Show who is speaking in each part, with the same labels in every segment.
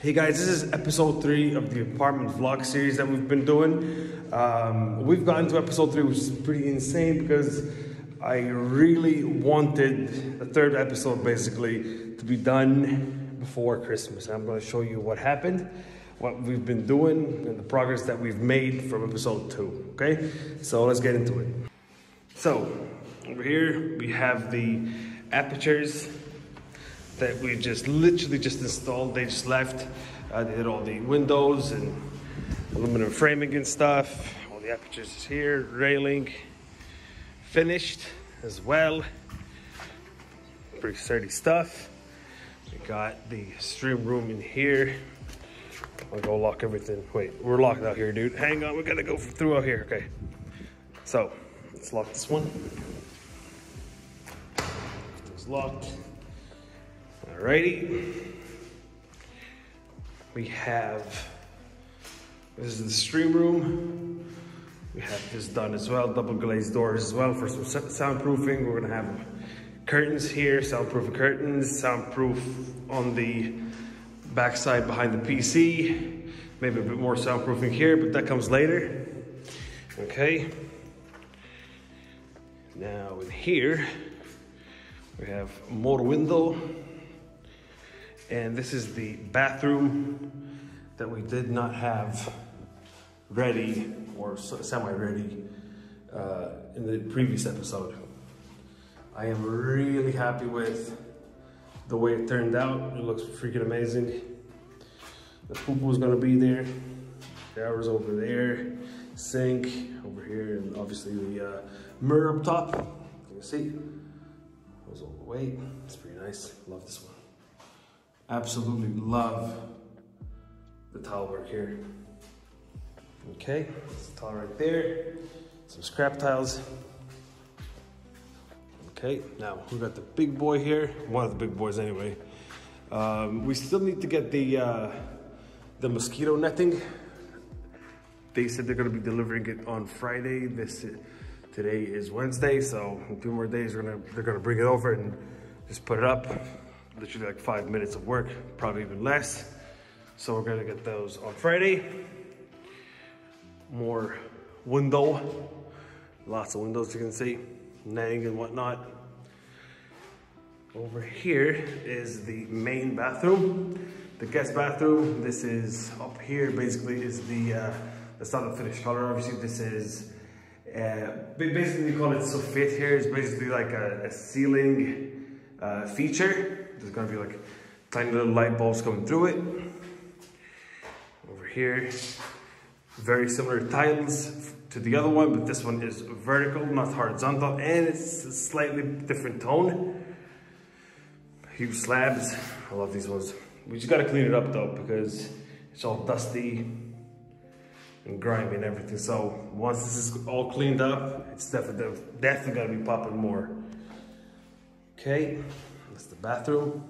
Speaker 1: Hey guys, this is episode 3 of the apartment vlog series that we've been doing. We've gotten to episode 3, which is pretty insane because I really wanted the third episode basically to be done before Christmas. I'm going to show you what happened, what we've been doing, and the progress that we've made from episode 2. Okay, so let's get into it. So over here we have the apertures that we literally just installed. They just left. They did all the windows and aluminum framing and stuff. All the apertures is here, railing finished as well. Pretty sturdy stuff. We got the stream room in here. I'll go lock everything. Wait, we're locked out here, dude. Hang on, we gotta go through out here. Okay. So let's lock this one. It's locked. Alrighty, we have, this is the stream room. We have this done as well, double glazed doors as well for some soundproofing. We're gonna have curtains here, soundproof curtains, soundproof on the backside behind the PC. Maybe a bit more soundproofing here, but that comes later. Okay. Now in here, we have more window. And this is the bathroom that we did not have ready or semi-ready in the previous episode. I am really happy with the way it turned out. It looks freaking amazing. The poo-poo is gonna be there. Shower's over there. Sink over here, and obviously the mirror up top. You can see, goes all the way. It's pretty nice. Love this one. Absolutely love the tile work here. Okay, that's the tile right there. Some scrap tiles. Okay, now we got the big boy here. One of the big boys anyway. We still need to get the mosquito netting. They said they're gonna be delivering it on Friday. Today is Wednesday, so in 2 more days they're gonna bring it over and just put it up. Literally like 5 minutes of work, probably even less. So we're gonna get those on Friday. More window, lots of windows you can see, netting and whatnot. Over here is the main bathroom, the guest bathroom. This is up here, basically is that's not a finished color. Obviously this is, basically they call it soffit here. It's basically like a ceiling feature. There's gonna be like tiny little light bulbs coming through it. Over here, very similar tiles to the other one, but this one is vertical, not horizontal, and it's a slightly different tone. Huge slabs. I love these ones. We just gotta clean it up though, because it's all dusty and grimy and everything. So once this is all cleaned up, it's definitely gonna be popping more. Okay. That's the bathroom.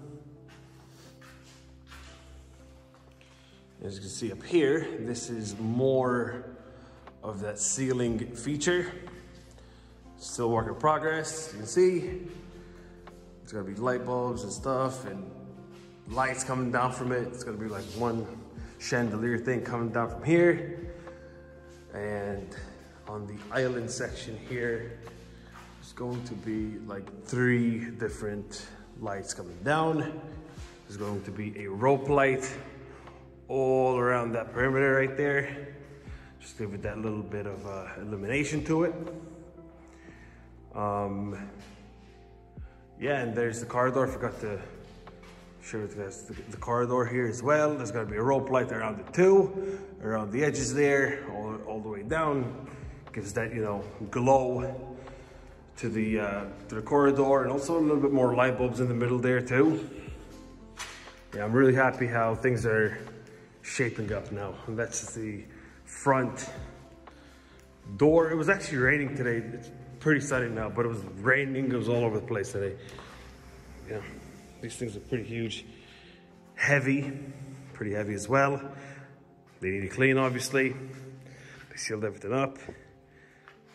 Speaker 1: As you can see up here, this is more of that ceiling feature. Still work in progress. You can see it's gonna be light bulbs and stuff and lights coming down from it. It's gonna be like one chandelier thing coming down from here. And on the island section here, there's going to be like 3 different lights coming down. There's going to be a rope light all around that perimeter right there. Just give it that little bit of illumination to it. Yeah, and there's the corridor. Forgot to show you guys the corridor here as well. There's gonna be a rope light around it too, around the edges there, all the way down. Gives that, you know, glow to the corridor, and also a little bit more light bulbs in the middle there too. Yeah, I'm really happy how things are shaping up now. And that's the front door. It was actually raining today. It's pretty sunny now, but it was raining. It was all over the place today. Yeah, these things are pretty huge. Heavy, pretty heavy as well. They need to clean, obviously. They sealed everything up.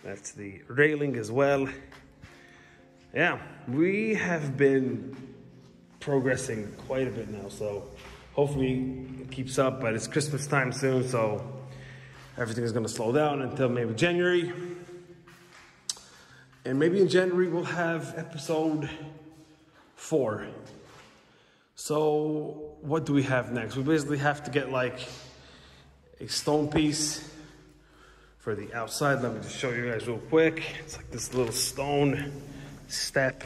Speaker 1: That's the railing as well. Yeah, we have been progressing quite a bit now, so Hopefully it keeps up, but it's Christmas time soon, so everything is gonna slow down until maybe January. And maybe in January we'll have episode 4. So what do we have next? We basically have to get like a stone piece for the outside. Let me just show you guys real quick. It's like this little stone step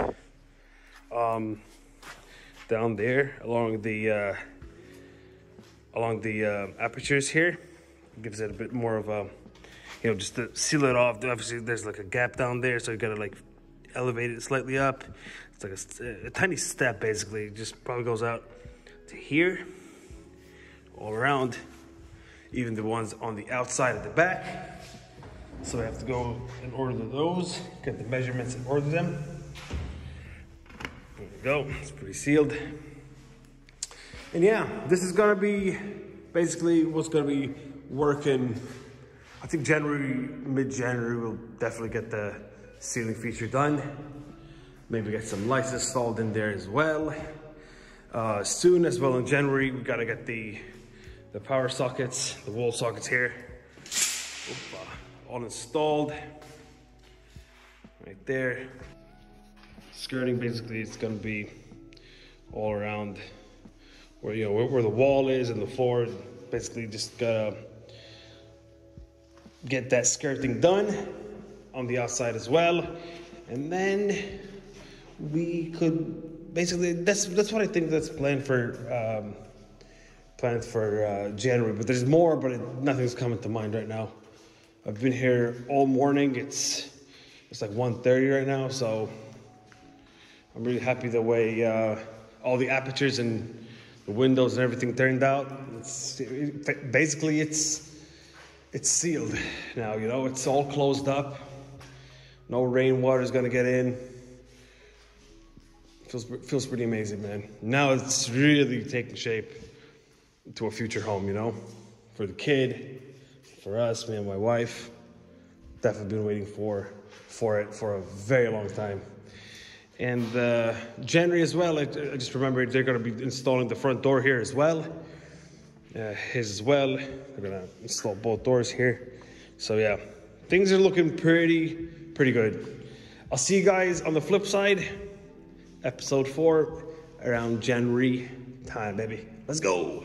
Speaker 1: down there along the apertures here. It gives it a bit more of a, you know, just to seal it off. Obviously there's like a gap down there, so you gotta like elevate it slightly up. It's like a tiny step basically. It just probably goes out to here, all around, even the ones on the outside of the back. So we have to go and order those, get the measurements and order them. There we go, it's pretty sealed. And yeah, this is gonna be basically what's gonna be working. I think January, mid-January, we'll definitely get the ceiling feature done. Maybe get some lights installed in there as well. Soon as well in January, we gotta get the power sockets, the wall sockets here. All installed. Right there. Skirting basically it's gonna be all around where, you know, where the wall is and the floor. Basically just gotta get that skirting done on the outside as well. And then we could basically, that's what I think that's planned for January. But there's more, but nothing's coming to mind right now. I've been here all morning. It's like 1:30 right now, so I'm really happy the way all the apertures and the windows and everything turned out. Basically it's sealed now, you know, it's all closed up. No rainwater is gonna get in. Feels pretty amazing, man. Now it's really taking shape to a future home, you know, for the kid, for us, me and my wife. Definitely been waiting for it for a very long time. And January as well, I just remembered they're gonna be installing the front door here as well. His as well. They're gonna install both doors here. So yeah, things are looking pretty good. I'll see you guys on the flip side, episode 4, around January time, baby. Let's go.